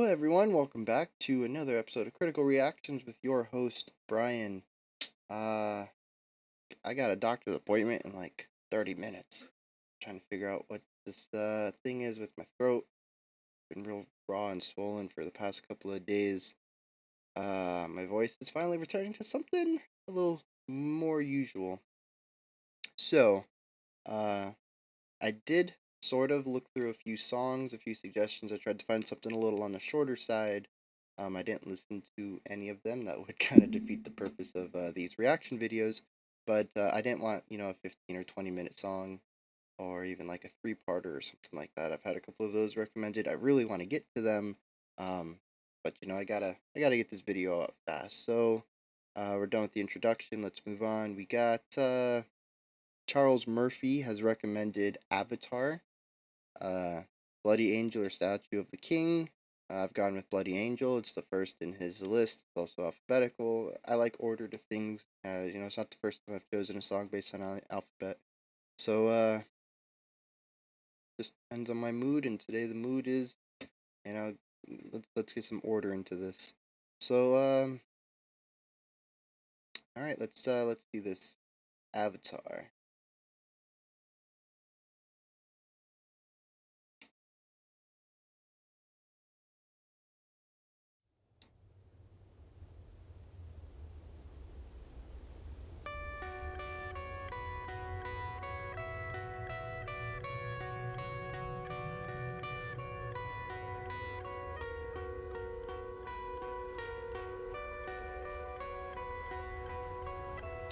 everyone, welcome back to another episode of Critical Reactions with your host, Bryan. Uh, I got a doctor's appointment in like 30 minutes. Trying to figure out what this thing is with my throat. Been real raw and swollen for the past couple of days. My voice is finally returning to something a little more usual. So, uh, I did sort of look through a few songs, a few suggestions. I tried to find something a little on the shorter side. I didn't listen to any of them. That would kind of defeat the purpose of these reaction videos. But I didn't want, a 15 or 20-minute song or even like a three-parter or something like that. I've had a couple of those recommended. I really want to get to them. But I gotta get this video up fast. So we're done with the introduction. Let's move on. We got Charles Murphy has recommended Avatar. Bloody Angel or Statue of the King. I've gone with Bloody Angel. It's the first in his list. It's also alphabetical. I like order to things. It's not the first time I've chosen a song based on alphabet. So, just depends on my mood, and today the mood is, let's get some order into this. So, all right, let's do this. Avatar.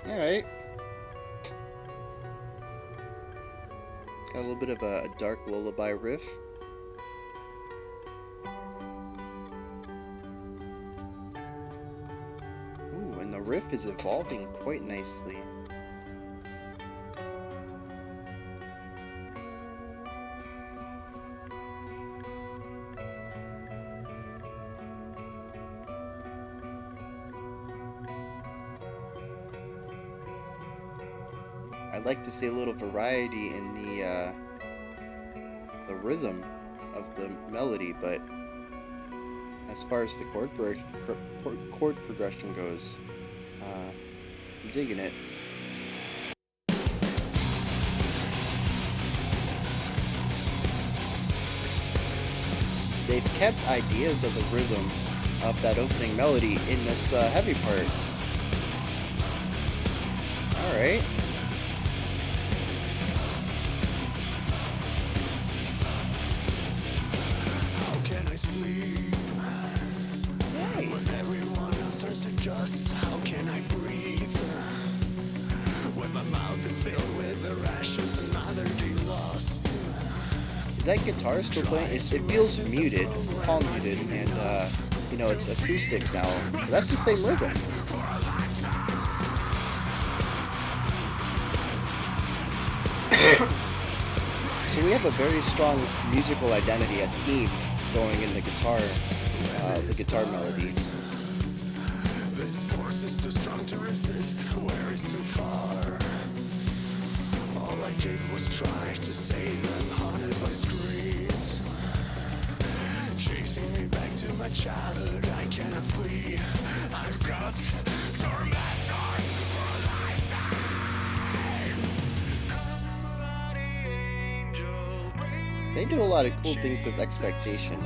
All right. Got a little bit of a dark lullaby riff. Ooh, and the riff is evolving quite nicely. I'd like to see a little variety in the rhythm of the melody, but as far as the chord progression goes, I'm digging it. They've kept ideas of the rhythm of that opening melody in this heavy part. Alright. Just how can I breathe when my mouth is filled with the rashes, another day lost. Is that guitar still playing? It feels muted, palm muted, and it's acoustic now. But that's the same rhythm. So we have a very strong musical identity, a theme going in the guitar melodies. This force is too strong to resist, where is too far? All I did was try to save them, haunted by screams, chasing me back to my childhood. I cannot flee. I've got tormentors for a lifetime. They do a lot of cool things with expectation.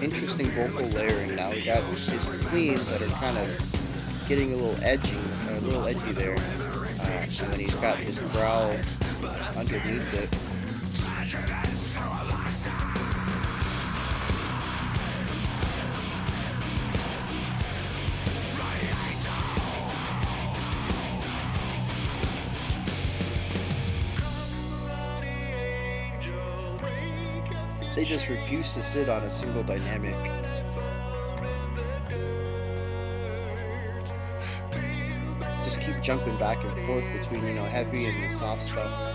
Interesting vocal layering now. We got his cleans that are kind of getting a little edgy there, and then he's got his growl underneath it. they just refuse to sit on a single dynamic. Just keep jumping back and forth between, heavy and the soft stuff.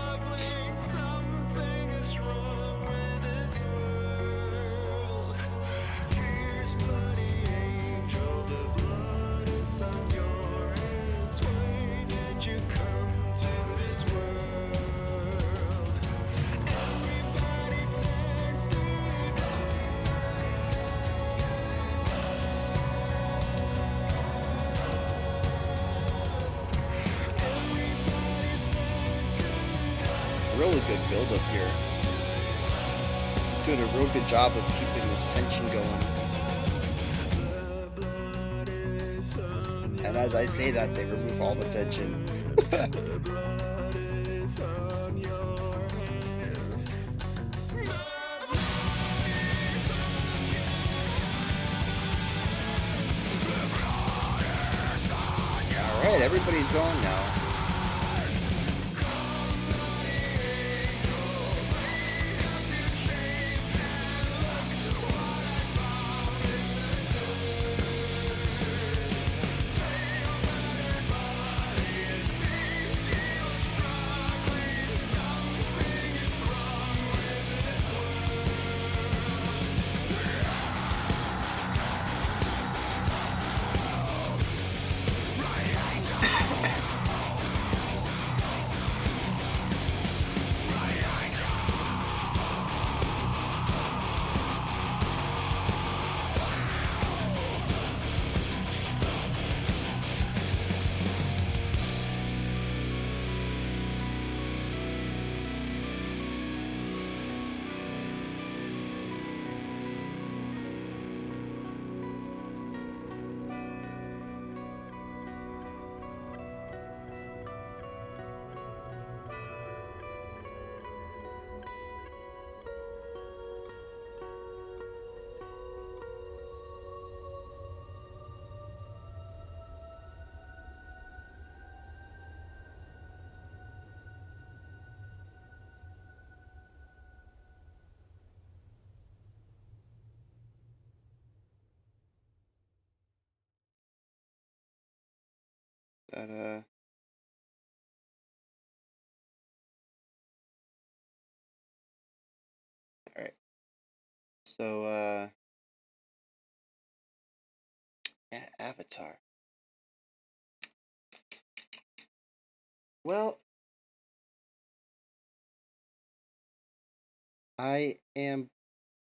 Really good build up here. Doing a real good job of keeping this tension going. And as I say that, they remove all the tension. Alright, everybody's going now. That alright. So yeah, Avatar. Well, I am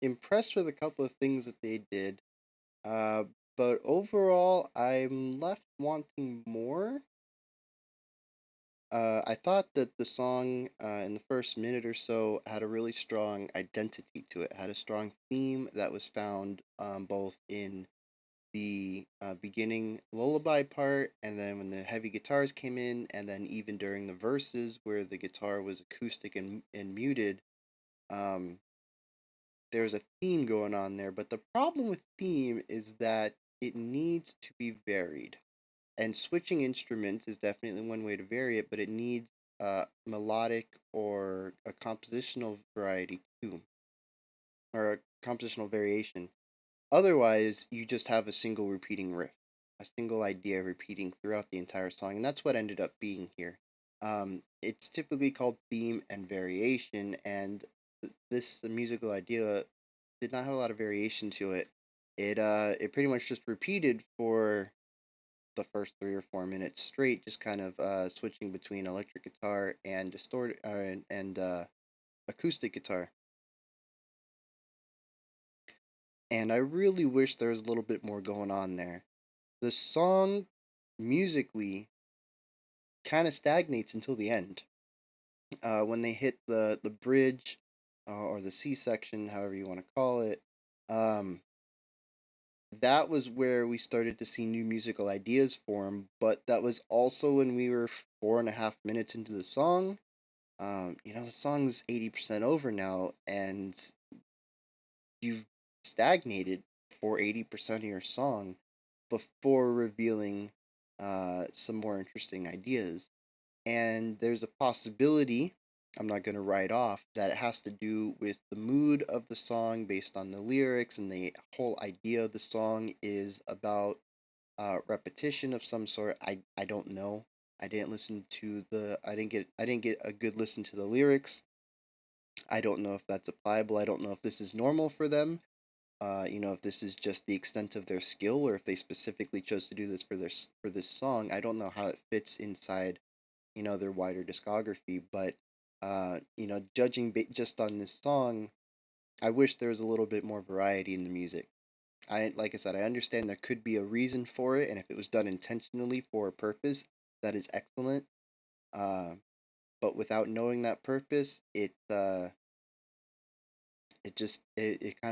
impressed with a couple of things that they did. Uh, but overall, I'm left wanting more. I thought that the song in the first minute or so had a really strong identity to it, had a strong theme that was found both in the beginning lullaby part, and then when the heavy guitars came in, and then even during the verses where the guitar was acoustic and muted. Um, there was a theme going on there, but the problem with theme is that it needs to be varied. And switching instruments is definitely one way to vary it, but it needs melodic or a compositional variety too, or a compositional variation. Otherwise, you just have a single repeating riff, a single idea repeating throughout the entire song, and that's what ended up being here. It's typically called theme and variation, and this musical idea did not have a lot of variation to it. It pretty much just repeated for the first 3 or 4 minutes straight, just kind of switching between electric guitar and and acoustic guitar. And I really wish there was a little bit more going on there. The song musically kind of stagnates until the end. When they hit the bridge or the C section, however you want to call it, um, that was where we started to see new musical ideas form. But that was also when we were 4.5 minutes into the song. The song's 80% over now, and you've stagnated for 80% of your song before revealing some more interesting ideas. And there's a possibility. I'm not going to write off that it has to do with the mood of the song based on the lyrics, and the whole idea of the song is about repetition of some sort. I don't know. I didn't get a good listen to the lyrics. I don't know if that's applicable. I don't know if this is normal for them. If this is just the extent of their skill, or if they specifically chose to do this for this song. I don't know how it fits inside, their wider discography. But judging just on this song, I wish there was a little bit more variety in the music. Like I said, I understand there could be a reason for it, and if it was done intentionally for a purpose, that is excellent. Uh, but without knowing that purpose, it kind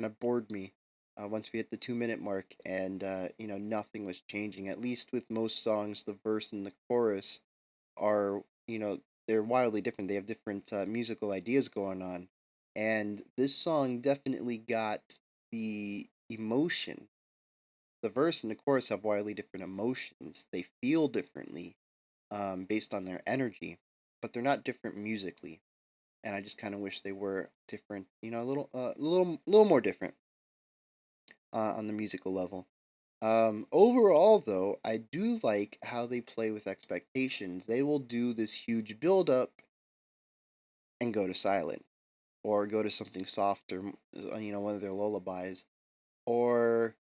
of bored me. Once we hit the 2 minute mark, and nothing was changing. At least with most songs, the verse and the chorus are, they're wildly different. They have different musical ideas going on, and this song definitely got the emotion. The verse and the chorus have wildly different emotions. They feel differently, based on their energy, but they're not different musically. And I just kind of wish they were different. A little more different on the musical level. Overall, though, I do like how they play with expectations. They will do this huge build up and go to silent, or go to something softer, one of their lullabies, or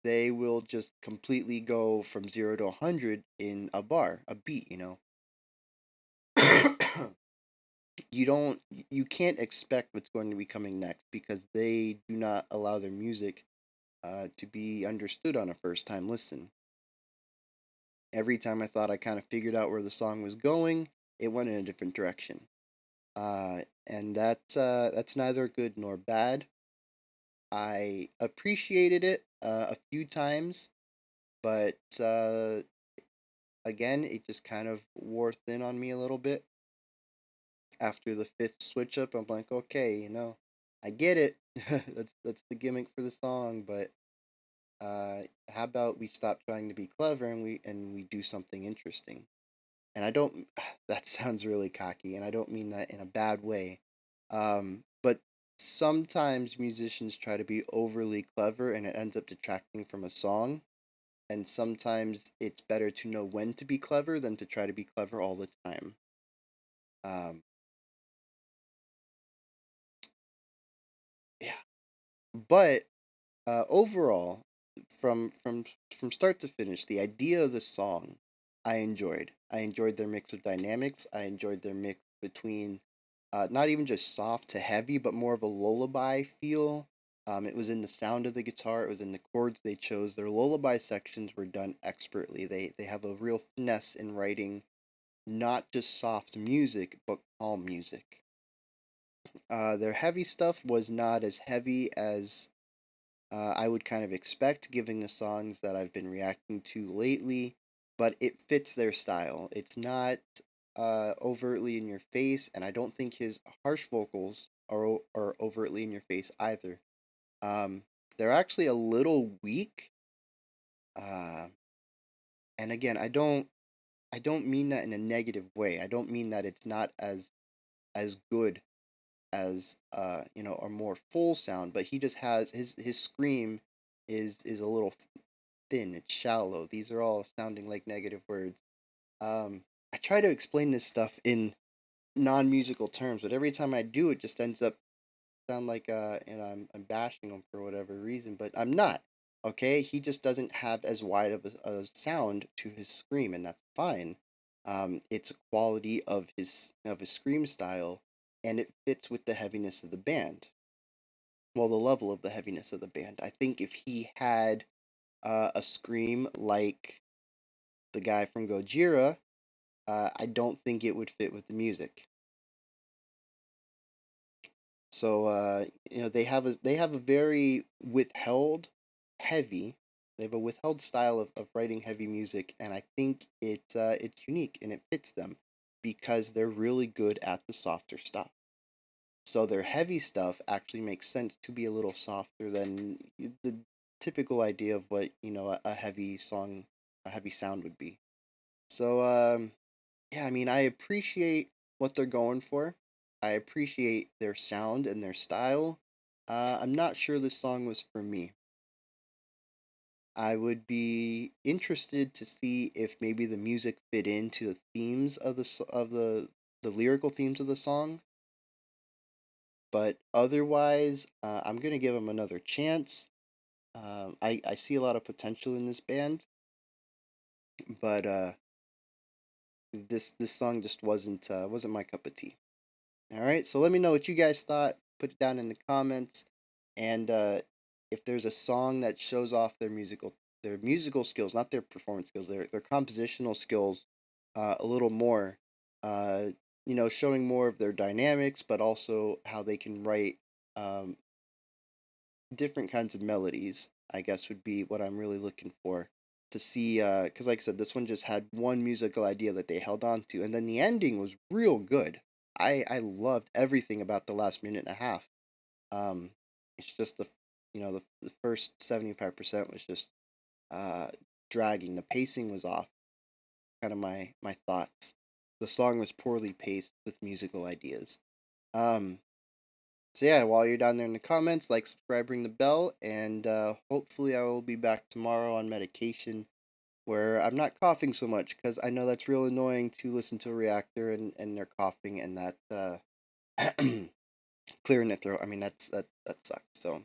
they will just completely go from 0 to 100 in a bar, a beat. You don't, you can't expect what's going to be coming next, because they do not allow their music to be understood on a first time listen. Every time I thought I kind of figured out where the song was going, it went in a different direction. And that's neither good nor bad. I appreciated it a few times, but again, it just kind of wore thin on me a little bit. After the fifth switch up, I'm like, okay, I get it. That's the gimmick for the song, but how about we stop trying to be clever, and we do something interesting? And I don't. That sounds really cocky, and I don't mean that in a bad way. But sometimes musicians try to be overly clever, and it ends up detracting from a song. And sometimes it's better to know when to be clever than to try to be clever all the time. Um, yeah. But overall, from start to finish, the idea of the song, I enjoyed. I enjoyed their mix of dynamics. I enjoyed their mix between, not even just soft to heavy, but more of a lullaby feel. It was in the sound of the guitar. It was in the chords they chose. Their lullaby sections were done expertly. They have a real finesse in writing, not just soft music, but calm music. Their heavy stuff was not as heavy as I would kind of expect, given the songs that I've been reacting to lately, but it fits their style. It's not overtly in your face, and I don't think his harsh vocals are overtly in your face either. Um, they're actually a little weak, uh, and again, I don't mean that in a negative way. I don't mean that it's not as good as a more full sound, but he just has his scream is a little thin, it's shallow. These are all sounding like negative words. I try to explain this stuff in non-musical terms, but every time I do, it just ends up sound like I'm bashing him for whatever reason, but I'm not. Okay, he just doesn't have as wide of a sound to his scream, and that's fine. It's a quality of his scream style, and it fits with the heaviness of the band. Well, the level of the heaviness of the band. I think if he had a scream like the guy from Gojira, I don't think it would fit with the music. So they have a very withheld, heavy. They have a withheld style of writing heavy music, and I think it's unique and it fits them because they're really good at the softer stuff. So their heavy stuff actually makes sense to be a little softer than the typical idea of what a heavy song, a heavy sound would be. So yeah, I mean, I appreciate what they're going for. I appreciate their sound and their style. I'm not sure this song was for me. I would be interested to see if maybe the music fit into the themes of the lyrical themes of the song. But otherwise, I'm gonna give them another chance. I see a lot of potential in this band, but this song just wasn't my cup of tea. All right, so let me know what you guys thought. Put it down in the comments, and if there's a song that shows off their musical skills, not their performance skills, their compositional skills, a little more. Uh, showing more of their dynamics, but also how they can write um, different kinds of melodies. I guess would be what I'm really looking for to see. Because like I said, this one just had one musical idea that they held on to, and then the ending was real good. I loved everything about the last minute and a half. Um, it's just the first 75% was just uh dragging. The pacing was off. Kind of my thoughts. The song was poorly paced with musical ideas. Um, so yeah, while you're down there in the comments, like, subscribe, ring the bell, and hopefully I will be back tomorrow on medication where I'm not coughing so much because I know that's real annoying to listen to a reactor and they're coughing and that clearing the throat. I mean that sucks. So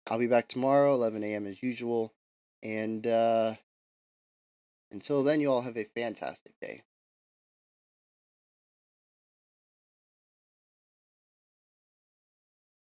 I'll be back tomorrow, 11 a.m. as usual, and until then, you all have a fantastic day.